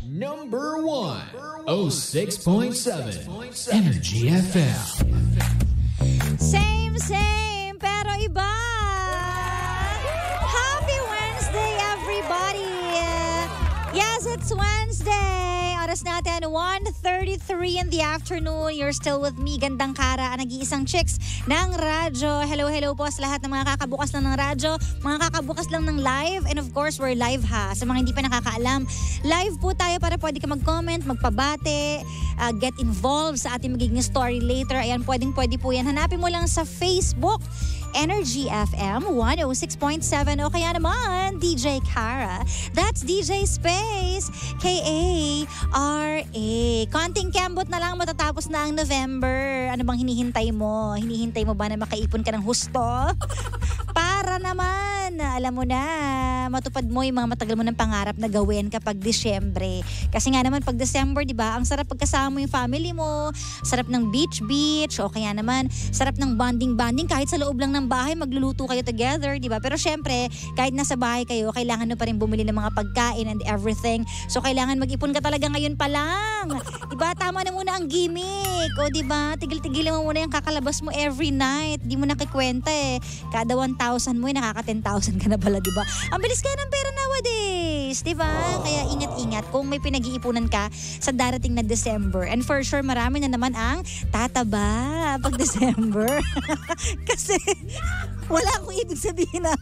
Number 1, 06.7 Energy FM. Same, pero iba. Happy Wednesday, everybody! Yes, it's Wednesday. Oras natin, 1:33 in the afternoon. You're still with me, Gandang Kara, ang nag-iisang chicks ng radyo. Hello po sa lahat ng mga kakabukas lang ng radyo, mga kakabukas lang ng live. And of course, we're live ha. Sa mga hindi pa nakakaalam, live po tayo para pwede ka mag-comment, magpabate, get involved sa ating magiging story later. Ayan, pwede po yan. Hanapin mo lang sa Facebook, Energy FM 106.7 o kaya naman DJ Kara. That's DJ Space K-A-R-A. Konting kembot na lang, matatapos na ang November. Ano bang hinihintay mo? Hinihintay mo ba na makaipon ka ng husto? Para naman, alam mo na, matupad mo yung mga matagal mo ng pangarap na gawin kapag Disyembre. Kasi nga naman pag December, di ba, ang sarap pagkasama mo yung family mo, sarap ng beach, o kaya naman, sarap ng bonding, kahit sa loob lang ng bahay, magluluto kayo together, di ba? Pero syempre, kahit nasa bahay kayo, kailangan mo pa rin bumili ng mga pagkain and everything. So, kailangan mag-ipon ka talaga ngayon pa lang. Di ba? Tama na muna ang gimmick. O di ba? Tigil-tigilan mo muna yung kakalabas mo every night. Di mo nakikwenta eh. Kada 1,000 mo, nakaka 10,000 ka na pala, di ba? Ang bilis kaya ng pera nowadays, di ba? Kaya ingat-ingat kung may pinag-iipunan ka sa darating na December. And for sure, marami na naman ang tataba pag December. Kasi wala akong ibig sabihin na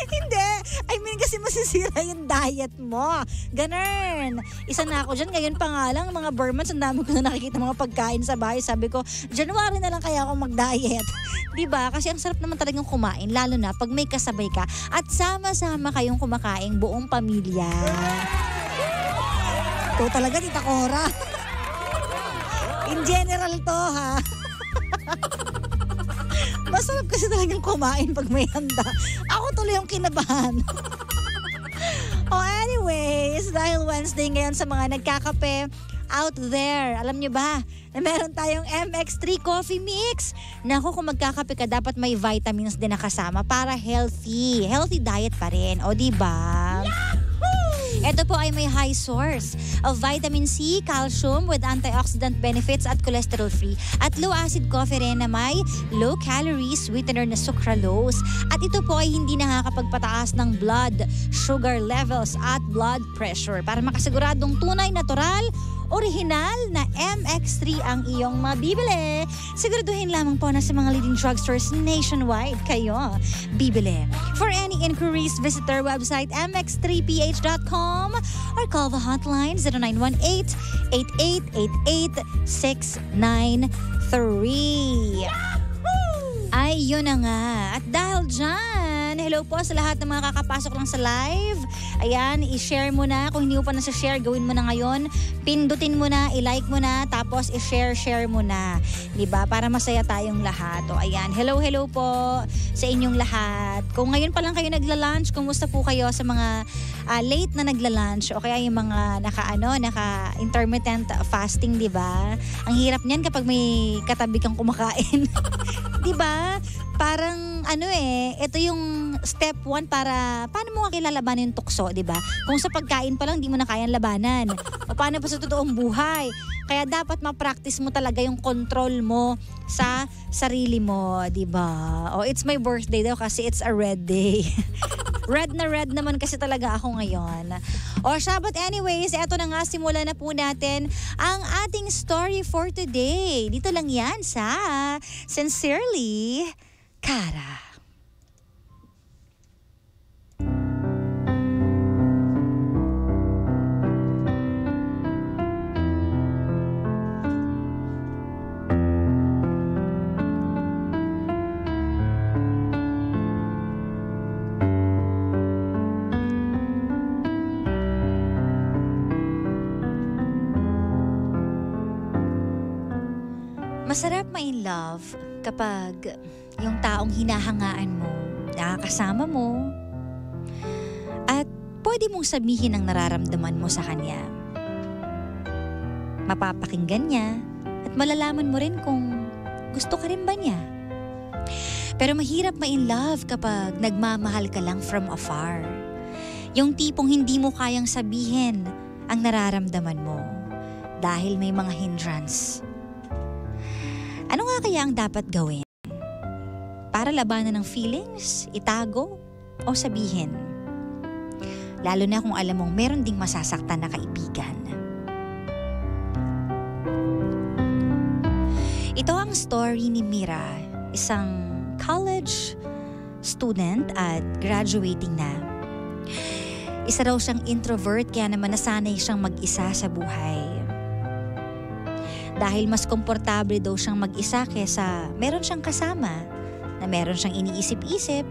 hindi. I mean, kasi masisira yung diet mo. Ganun. Isa na ako dyan. Ngayon pa nga lang, mga Burmans, ang dami ko na nakikita mga pagkain sa bahay. Sabi ko, January na lang kaya ako mag-diet. Diba? Kasi ang sarap naman talagang kumain, lalo na pag may kasabay ka at sama-sama kayong kumakain buong pamilya. Ito talaga, Tita Cora. In general to, ha? Masarap kasi talagang kumain pag may handa. Ako tuloy yung kinabahan. Anyways, dahil Wednesday ngayon sa mga nagkakape out there, alam nyo ba na meron tayong MX3 Coffee Mix? Naku, kung magkakape ka, dapat may vitamins din na kasama para healthy diet pa rin. O diba? Ito po ay may high source of vitamin C, calcium with antioxidant benefits at cholesterol-free. At low-acid coffee rin na may low-calorie sweetener na sucralose. At ito po ay hindi nakakapagpataas ng blood sugar levels at blood pressure. Para makasiguradong tunay, natural, original na MX3 ang iyong mabibili. Siguraduhin lamang po na sa mga leading drugstores nationwide kayo bibili. For any inquiries, visit our website mx3ph.com or call the hotline 0918-8888-693. Ay, yun na nga. At dahil dyan, hello po sa lahat ng mga kakapasok lang sa live. Ayan, i-share mo na. Kung hindi mo pa nasa-share, gawin mo na ngayon. Pindutin mo na, i-like mo na, tapos i-share mo na. Diba? Para masaya tayong lahat. O ayan, hello po sa inyong lahat. Kung ngayon pa lang kayo nagla-lunch, kumusta po kayo sa mga late na nagla-lunch o kaya yung mga naka-intermittent fasting, diba? Ang hirap niyan kapag may katabi kang kumakain. Diba? Parang ito yung step 1 para paano mo kilalabanan yung tukso, diba? Kung sa pagkain pa lang di mo na kayang labanan. O paano pa sa totoong buhay? Kaya dapat ma-practice mo talaga yung control mo sa sarili mo, diba? O it's my birthday daw kasi it's a red day. Red naman kasi talaga ako ngayon. O siya, but anyways, eto na nga, simulan na po natin ang ating story for today. Dito lang yan sa Sincerely Kara. Masarap ma-in love kapag yung taong hinahangaan mo, nakakasama mo, at pwede mong sabihin ang nararamdaman mo sa kanya. Mapapakinggan niya at malalaman mo rin kung gusto ka rin ba niya. Pero mahirap ma-in love kapag nagmamahal ka lang from afar. Yung tipong hindi mo kayang sabihin ang nararamdaman mo dahil may mga hindrance. Ano nga kaya ang dapat gawin? Para labanan ng feelings, itago o sabihin? Lalo na kung alam mong meron ding masasaktan na kaibigan. Ito ang story ni Mira, isang college student at graduating na. Isa raw siyang introvert kaya naman nasanay siyang mag-isa sa buhay. Dahil mas komportable daw siyang mag-isa kesa meron siyang kasama na meron siyang iniisip-isip.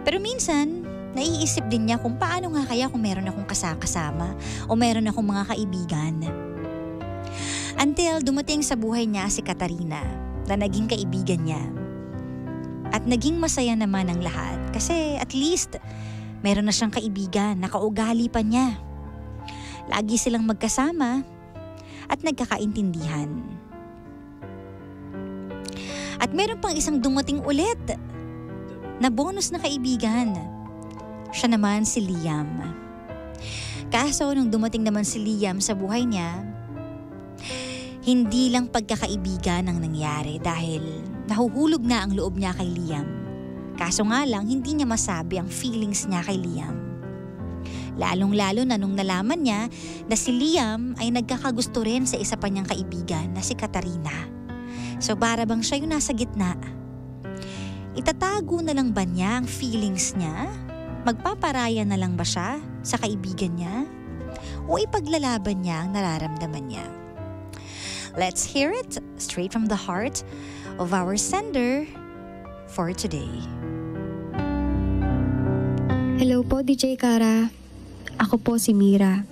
Pero minsan, naiisip din niya kung paano nga kaya kung meron akong kasama o meron akong mga kaibigan. Until dumating sa buhay niya si Katarina na naging kaibigan niya. At naging masaya naman ang lahat kasi at least meron na siyang kaibigan na kaugali pa niya. Lagi silang magkasama at nagkakaintindihan. At meron pang isang dumating ulit na bonus na kaibigan. Siya naman si Liam. Kaso nung dumating naman si Liam sa buhay niya, hindi lang pagkakaibigan ang nangyari dahil nahuhulog na ang loob niya kay Liam. Kaso nga lang, hindi niya masabi ang feelings niya kay Liam. Lalong-lalo na nung nalaman niya na si Liam ay nagkakagusto rin sa isa pa niyang kaibigan na si Katarina. So para bang siya yung nasa gitna. Itatago na lang ba niya ang feelings niya? Magpaparaya na lang ba siya sa kaibigan niya? O ipaglalaban niya ang nararamdaman niya? Let's hear it straight from the heart of our sender for today. Hello po, DJ Kara. Ako po si Mira.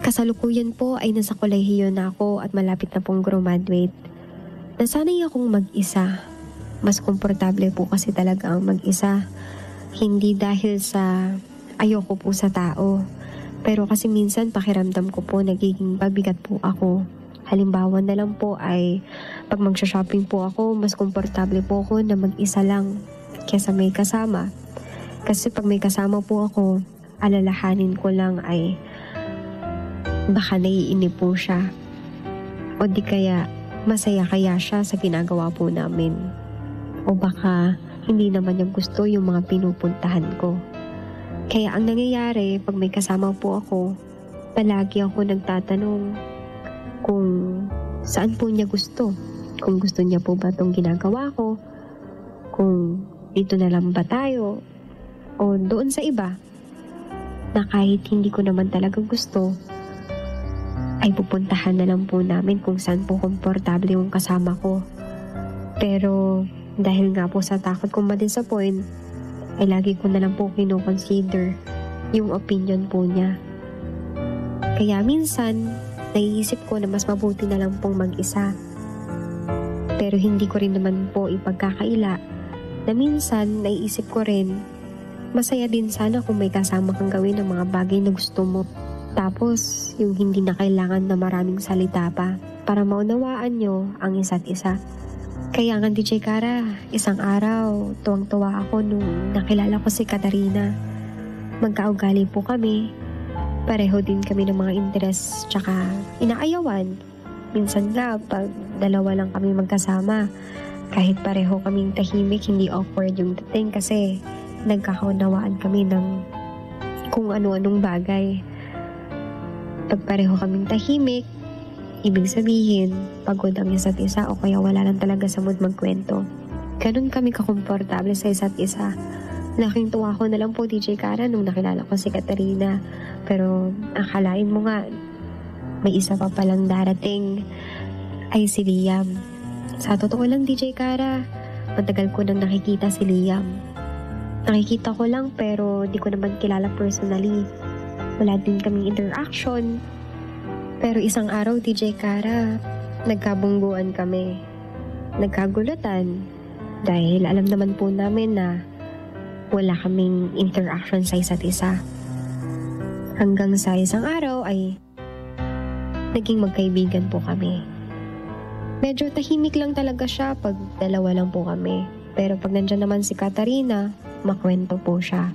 Kasalukuyan po ay nasa kolehiyo na ako at malapit na pong graduate. Nasanay akong mag-isa. Mas komportable po kasi talaga ang mag-isa. Hindi dahil sa ayoko po sa tao. Pero kasi minsan pakiramdam ko po nagiging pabigat po ako. Halimbawa na lang po ay pag magsha-shopping po ako, mas komportable po ako na mag-isa lang kesa may kasama. Kasi pag may kasama po ako, alalahanin ko lang ay baka naiinip po siya. O di kaya masaya kaya siya sa ginagawa po namin. O baka hindi naman niya gusto yung mga pinupuntahan ko. Kaya ang nangyayari pag may kasama po ako, palagi ako nagtatanong kung saan po niya gusto. Kung gusto niya po ba itong ginagawa ko, kung dito na lang ba tayo, o doon sa iba, na kahit hindi ko naman talaga gusto, ay pupuntahan na lang po namin kung saan po komportable yung kasama ko. Pero dahil nga po sa takot kong ma-disappoint, ay lagi ko na lang po kino-consider yung opinion po niya. Kaya minsan, naiisip ko na mas mabuti na lang pong mag-isa. Pero hindi ko rin naman po ipagkakaila na minsan naiisip ko rin, masaya din sana kung may kasama kang gawin ng mga bagay na gusto mo. Tapos, yung hindi na kailangan na maraming salita pa para maunawaan nyo ang isa't isa. Kaya nga DJ Kara, isang araw, tuwang-tuwa ako nung nakilala ko si Katarina. Magkaugali po kami. Pareho din kami ng mga interest tsaka inaayawan. Minsan nga, pag dalawa lang kami magkasama, kahit pareho kaming tahimik, hindi awkward yung dating kasi nagkakaunawaan kami ng kung ano-anong bagay. Pag pareho kaming tahimik, ibig sabihin, pagod ang isa't isa o kaya wala lang talaga sa mood magkwento. Ganun kami kakomportable sa isa't isa. Laking tuwa ko na lang po, DJ Kara, nung nakilala ko si Katarina. Pero akalain mo nga, may isa pa palang darating ay si Liam. Sa totoo lang, DJ Kara, matagal ko nang nakikita si Liam. Nakikita ko lang pero di ko naman kilala personally. Wala din kaming interaction. Pero isang araw, DJ Kara, nagkabungguan kami. Nagkagulutan. Dahil alam naman po namin na wala kaming interaction sa isa't isa. Hanggang sa isang araw ay naging magkaibigan po kami. Medyo tahimik lang talaga siya pag dalawa lang po kami. Pero pag nandyan naman si Katarina, makwento po siya.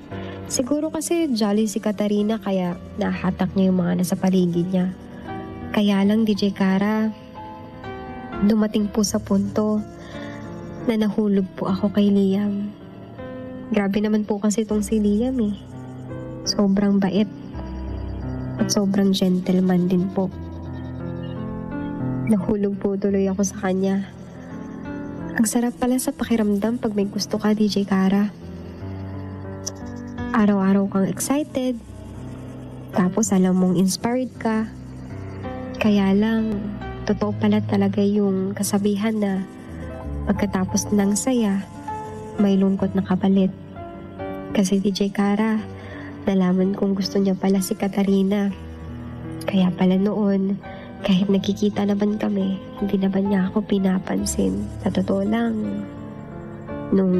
Siguro kasi jolly si Katarina kaya nahatak niya yung mga nasa paligid niya. Kaya lang DJ Kara, dumating po sa punto na nahulog po ako kay Liam. Grabe naman po kasi itong si Liam eh. Sobrang bait at sobrang gentleman din po. Nahulog po tuloy ako sa kanya. Ang sarap pala sa pakiramdam pag may gusto ka, DJ Kara. Araw-araw kang excited, tapos alam mong inspired ka. Kaya lang, totoo pala talaga yung kasabihan na pagkatapos ng saya, may lungkot na kapalit. Kasi DJ Kara, nalaman kong gusto niya pala si Katarina. Kaya pala noon, kahit nakikita naman kami, hindi naman niya ako pinapansin. Sa totoo lang, nung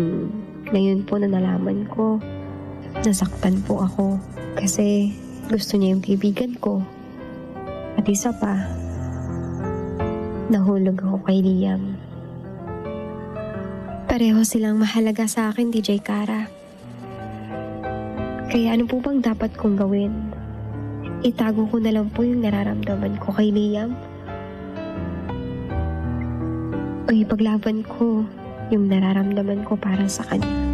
ngayon po na nalaman ko, nasaktan po ako kasi gusto niya yung kaibigan ko. At isa pa, nahulog ako kay Liam. Pareho silang mahalaga sa akin, DJ Kara. Kaya ano po bang dapat kong gawin? Itago ko na lang po yung nararamdaman ko kay Liam? O ipaglaban ko yung nararamdaman ko para sa kanya?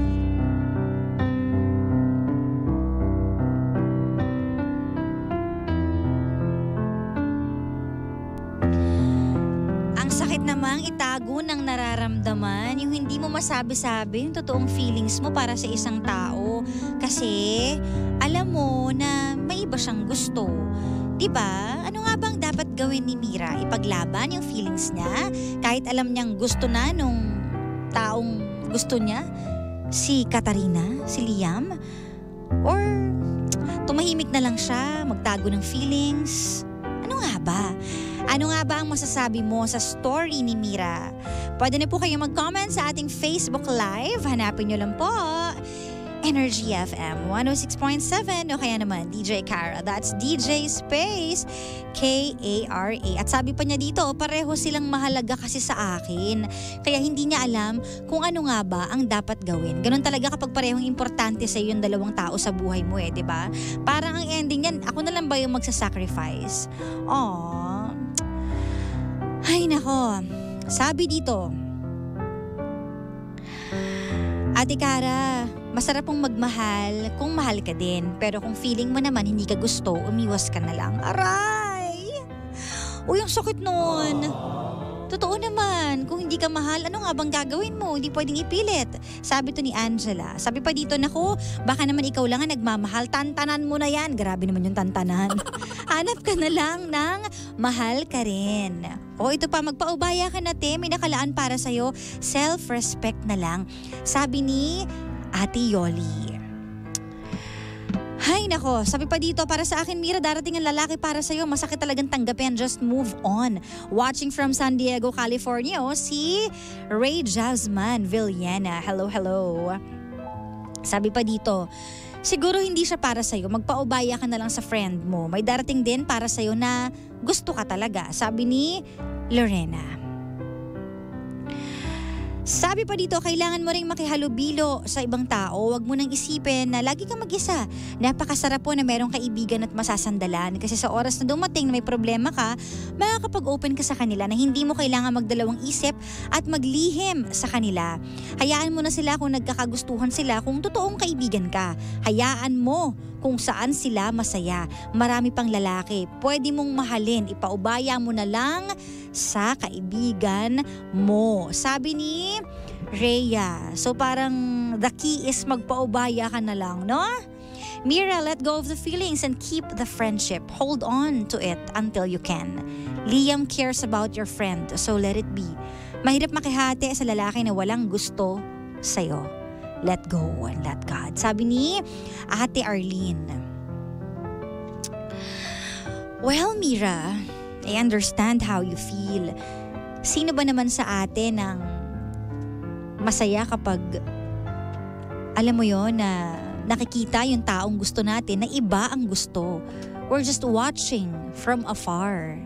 Namang itago ng nararamdaman, yung hindi mo masabi-sabi yung totoong feelings mo para sa isang tao. Kasi alam mo na may iba siyang gusto. Diba? Ano nga bang dapat gawin ni Mira? Ipaglaban yung feelings niya kahit alam niyang gusto na nung taong gusto niya? Si Katarina? Si Liam? Or tumahimik na lang siya, magtago ng feelings? Ano nga ba? Ano nga ba ang masasabi mo sa story ni Mira? Pwede na po kayo mag-comment sa ating Facebook Live. Hanapin nyo lang po Energy FM 106.7 o kaya naman DJ Kara. That's DJ Space K-A-R-A. At sabi pa niya dito, pareho silang mahalaga kasi sa akin. Kaya hindi niya alam kung ano nga ba ang dapat gawin. Ganun talaga kapag parehong importante sa iyo yung dalawang tao sa buhay mo eh, di ba? Parang ang ending niyan, ako na lang ba yung magsasacrifice? Aww. Ay nako, sabi dito, Ate Kara, masarap pong magmahal kung mahal ka din. Pero kung feeling mo naman hindi ka gusto, umiwas ka na lang. Aray! Uy, ang sakit nun. Totoo naman, kung hindi ka mahal, ano nga bang gagawin mo? Hindi pwedeng ipilit. Sabi to ni Angela. Sabi pa dito, naku, baka naman ikaw lang ang nagmamahal. Tantanan mo na yan. Grabe naman yung tantanan. Hanap ka na lang ng mahal ka rin. O ito pa, magpaubaya ka na te, may nakalaan para sa'yo. Self-respect na lang. Sabi ni Ate Yoli. Hay nako, sabi pa dito, para sa akin Mira, darating ang lalaki para sa'yo. Masakit talagang tanggapin, just move on. Watching from San Diego, California, si Ray Jasmine Villena. Hello, hello. Sabi pa dito, siguro hindi siya para sa'yo. Magpaubaya ka na lang sa friend mo. May darating din para sa'yo na gusto ka talaga. Sabi ni Lorena. Sabi pa dito, kailangan mo ring makihalubilo sa ibang tao. Huwag mo nang isipin na lagi kang mag-isa. Napakasarap po na merong kaibigan at masasandalan. Kasi sa oras na dumating na may problema ka, makakapag-open ka sa kanila na hindi mo kailangan magdalawang isip at maglihim sa kanila. Hayaan mo na sila kung nagkakagustuhan sila, kung totoong kaibigan ka. Hayaan mo kung saan sila masaya. Marami pang lalaki. Pwede mong mahalin. Ipaubaya mo na lang sa kaibigan mo. Sabi ni Rhea. So parang the key is magpaubaya ka na lang, no? Mira, let go of the feelings and keep the friendship. Hold on to it until you can. Liam cares about your friend, so let it be. Mahirap makihati sa lalaki na walang gusto sa'yo. Let go and let God. Sabi ni Ate Arlene. Well, Mira, I understand how you feel. Sino ba naman sa atin ang masaya kapag alam mo yon na nakikita yung taong gusto natin na iba ang gusto. We're just watching from afar.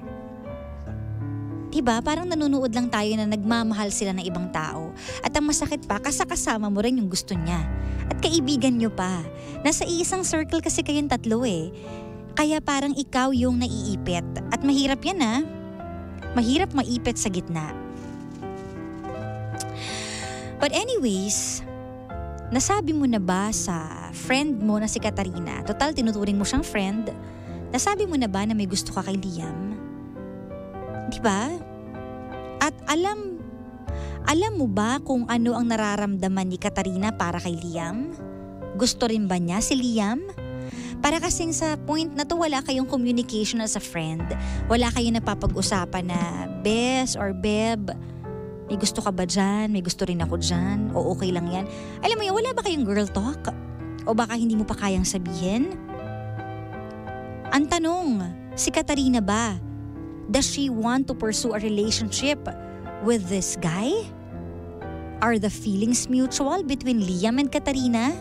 Diba? Parang nanonood lang tayo na nagmamahal sila ng ibang tao. At ang masakit pa, kasama mo rin yung gusto niya. At kaibigan nyo pa. Nasa iisang circle kasi kayong tatlo eh. Kaya parang ikaw yung naiipit. At mahirap yan ah. Mahirap maipit sa gitna. But anyways, nasabi mo na ba sa friend mo na si Katarina, total tinuturing mo siyang friend, nasabi mo na ba na may gusto ka kay Liam? Diba? At alam mo ba kung ano ang nararamdaman ni Katarina para kay Liam? Gusto rin ba niya si Liam? Para kasing sa point na to wala kayong communication as a friend. Wala kayong napapag-usapan na bes or beb. May gusto ka ba dyan? May gusto rin ako dyan? O okay lang yan? Alam mo yun, wala ba kayong girl talk? O baka hindi mo pa kayang sabihin? Ang tanong, si Katarina ba? Does she want to pursue a relationship with this guy? Are the feelings mutual between Liam and Katarina?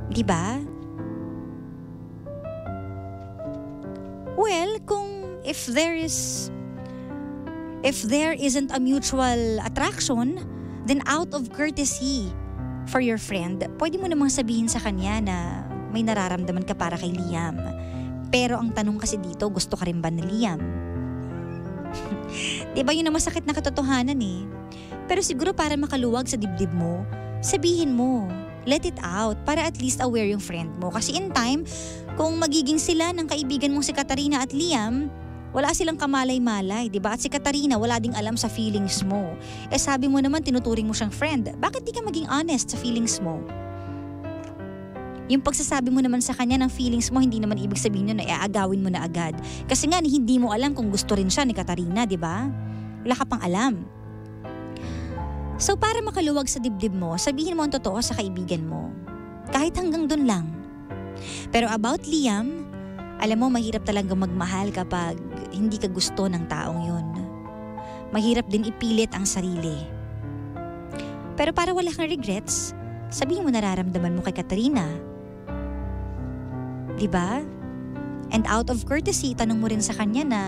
Diba? Well, if there isn't a mutual attraction, then out of courtesy for your friend, pwede mo namang sabihin sa kanya na may nararamdaman ka para kay Liam. Pero ang tanong kasi dito, gusto ka rin ba ni Liam? Diba yun ang masakit na katotohanan eh. Pero siguro para makaluwag sa dibdib mo, sabihin mo, let it out para at least aware yung friend mo. Kasi in time, kung magiging sila ng kaibigan mong si Katarina at Liam, wala silang kamalay-malay, diba? At si Katarina wala ding alam sa feelings mo. Eh sabi mo naman tinuturing mo siyang friend, bakit di ka maging honest sa feelings mo? Yung pagsasabi mo naman sa kanya ng feelings mo, hindi naman ibig sabihin yun na iaagawin mo na agad. Kasi nga, hindi mo alam kung gusto rin siya ni Katarina, di ba? Wala ka pang alam. So, para makaluwag sa dibdib mo, sabihin mo ang totoo sa kaibigan mo. Kahit hanggang dun lang. Pero about Liam, alam mo, mahirap talaga magmahal kapag hindi ka gusto ng taong yun. Mahirap din ipilit ang sarili. Pero para wala kang regrets, sabihin mo nararamdaman mo kay Katarina. Diba? And out of courtesy, tanong mo rin sa kanya na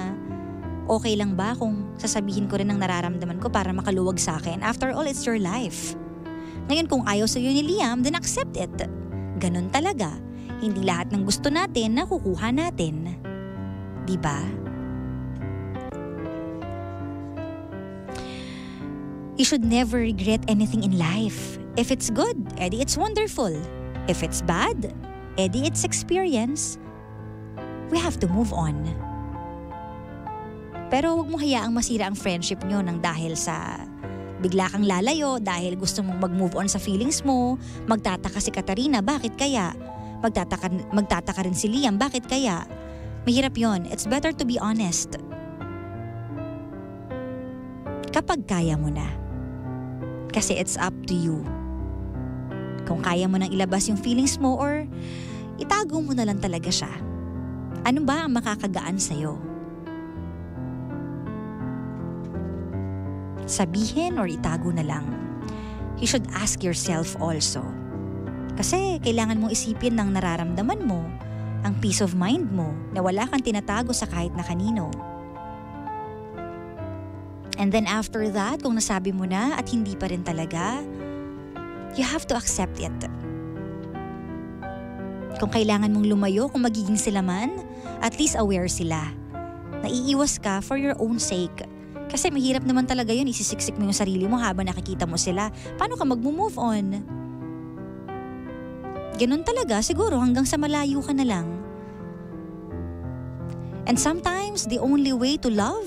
okay lang ba kung sasabihin ko rin ang nararamdaman ko para makaluwag sa akin? After all, it's your life. Ngayon kung ayaw sa'yo ni Liam, then accept it. Ganon talaga. Hindi lahat ng gusto natin nakukuha natin. Diba? You should never regret anything in life. If it's good, edi it's wonderful. If it's bad, edi it's experience. We have to move on. Pero huwag mo hayaang masira ang friendship nyo nang dahil sa bigla kang lalayo, dahil gusto mong mag-move on sa feelings mo, magtataka si Katarina, bakit kaya? Magtataka rin si Liam, bakit kaya? Mahirap yon. It's better to be honest. Kapag kaya mo na. Kasi it's up to you. Kung kaya mo nang ilabas yung feelings mo or itago mo na lang talaga siya. Ano ba ang makakagaan sa'yo? Sabihin or itago na lang? You should ask yourself also. Kasi kailangan mong isipin ng nararamdaman mo, ang peace of mind mo, na wala kang tinatago sa kahit na kanino. And then after that, kung nasabi mo na at hindi pa rin talaga, you have to accept it. Kung kailangan mong lumayo, kung magiging sila man, at least aware sila. Naiiwas ka for your own sake. Kasi mahirap naman talaga yun, isisiksik mo yung sarili mo habang nakikita mo sila. Paano ka mag-move on? Ganun talaga, siguro hanggang sa malayo ka na lang. And sometimes, the only way to love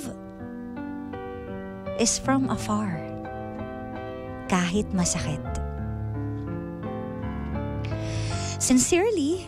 is from afar. Kahit masakit. Sincerely,